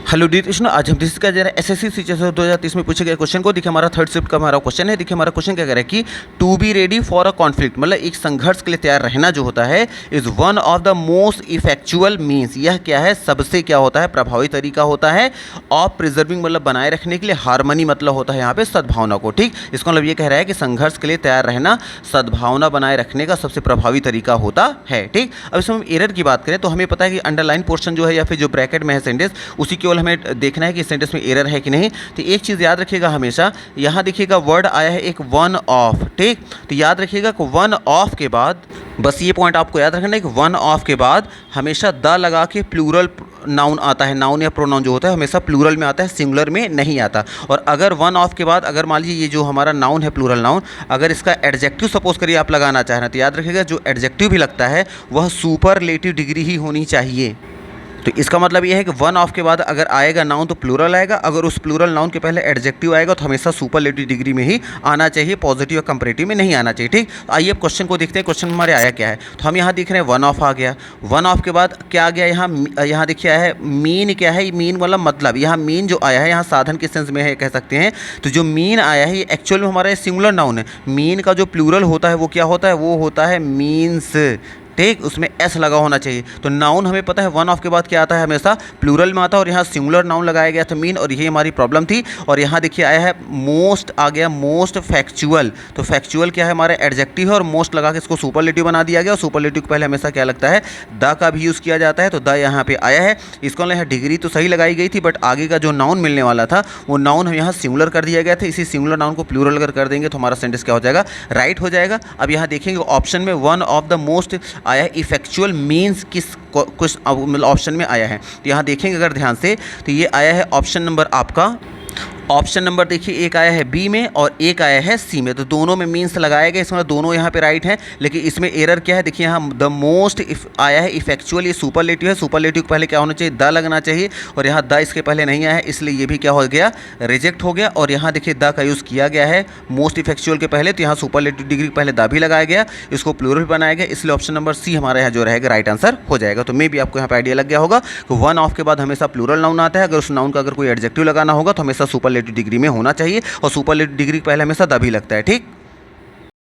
Hello dear student, आज हम discuss कर रहे हैं एसएससी सीजीएस 2030 में पूछे गए क्वेश्चन को। देखिए हमारा थर्ड शिफ्ट का हमारा क्वेश्चन है। देखिए हमारा क्वेश्चन क्या कह रहा है कि to be ready for a conflict, मतलब एक संघर्ष के लिए तैयार रहना जो होता है, is one of the most effectual means. यह क्या है, सबसे क्या होता है, प्रभावी तरीका होता है ऑफ प्रिजर्विंग, मतलब बनाए रखने के लिए, हारमनी मतलब होता है यहाँ पे सद्भावना को। ठीक, इसका मतलब ये कह रहा है कि संघर्ष के लिए तैयार रहना सद्भावना बनाए रखने का सबसे प्रभावी तरीका होता है। ठीक, अब इसमें हम एरर की बात करें तो हमें पता है कि अंडरलाइन पोर्शन जो है या फिर जो ब्रैकेट में है सेंटेंस, उसी केवल हमें देखना है कि सेंटेंस में एरर है कि नहीं। तो एक चीज़ याद रखिएगा हमेशा, यहाँ देखिएगा वर्ड आया है एक वन ऑफ। ठीक, तो याद रखिएगा कि वन ऑफ के बाद, बस ये पॉइंट आपको याद रखना है कि वन ऑफ के बाद हमेशा द लगा के प्लूरल नाउन आता है। नाउन या प्रोनाउन जो होता है हमेशा प्लूरल में आता है, सिंगुलर में नहीं आता। और अगर वन ऑफ के बाद, अगर मान लीजिए ये जो हमारा नाउन है प्लूरल नाउन, अगर इसका एडजेक्टिव सपोज करिए आप लगाना चाह रहे हैं, तो याद रखिएगा जो एडजेक्टिव भी लगता है वह सुपरलेटिव डिग्री ही होनी चाहिए। तो इसका मतलब ये है कि वन ऑफ के बाद अगर आएगा नाउन तो प्लूरल आएगा, अगर उस प्लूरल नाउन के पहले एडजेक्टिव आएगा तो हमेशा सुपरलेटिव डिग्री में ही आना चाहिए, पॉजिटिव या कंपैरेटिव में नहीं आना चाहिए। ठीक, तो आइए अब क्वेश्चन को देखते हैं। क्वेश्चन हमारे आया क्या है, तो हम यहाँ देख रहे हैं वन ऑफ आ गया। वन ऑफ के बाद क्या आ गया, यहाँ देखिए आया है मीन। क्या है मीन, मतलब यहाँ मीन जो आया है यहाँ साधन के सेंस में है कह सकते हैं। तो जो मीन आया है ये एक्चुअल में हमारा सिंगुलर नाउन है। मीन का जो प्लूरल होता है वो क्या होता है, वो होता है मीन्स। ठीक, उसमें एस लगा होना चाहिए। तो नाउन हमें पता है वन ऑफ के बाद क्या आता है, हमेशा प्लूरल में आता है, और यहाँ सिंगुलर नाउन लगाया गया था मीन, और यही हमारी प्रॉब्लम थी। और यहाँ देखिए आया है मोस्ट आ गया, मोस्ट फैक्चुअल। तो फैक्चुअल क्या है, हमारा एडजेक्टिव है, और मोस्ट लगा के इसको सुपरलेटिव बना दिया गया। और सुपरलेटिव के पहले हमेशा क्या लगता है, द का भी यूज़ किया जाता है। तो द यहाँ पे आया है। इसको यहाँ डिग्री तो सही लगाई गई थी, बट आगे का जो नाउन मिलने वाला था वो नाउन हम यहाँ सिंगुलर कर दिया गया था। इसी सिंगुलर नाउन को प्लूरल अगर कर देंगे तो हमारा सेंटेंस क्या हो जाएगा, राइट हो जाएगा। अब यहाँ देखेंगे ऑप्शन में वन ऑफ द मोस्ट आया है, इफेक्चुअल मीन्स कुछ ऑप्शन में आया है। तो यहाँ देखेंगे अगर ध्यान से तो ये आया है ऑप्शन नंबर आपका, ऑप्शन नंबर देखिए एक आया है बी में और एक आया है सी में। तो दोनों में मीन्स लगाया गया, इसमें दोनों यहाँ पे राइट हैं। लेकिन इसमें एरर क्या है, देखिए यहाँ द मोस्ट आया है इफेक्चुअल, ये सुपरलेटिव है। सुपरलेटिव के पहले क्या होना चाहिए, द लगना चाहिए, और यहाँ द इसके पहले नहीं आया है, इसलिए ये भी क्या हो गया, रिजेक्ट हो गया। और यहाँ देखिए द का यूज़ किया गया है मोस्ट इफेक्चुअल के पहले, तो यहाँ सुपरलेटिव डिग्री के पहले द भी लगाया गया, इसको प्लूरल भी बनाया गया, इसलिए ऑप्शन नंबर सी हमारा यहाँ जो रहेगा राइट आंसर हो जाएगा। तो मे भी आपको यहाँ पे आइडिया लग गया होगा कि वन ऑफ के बाद हमेशा प्लूरल नाउन आता है। अगर उस नाउन का अगर कोई एडजेक्टिव लगाना होगा तो हमेशा सुपरलेटिव डिग्री में होना चाहिए, और सुपरलेटिव डिग्री पहले हमेशा द भी लगता है। ठीक।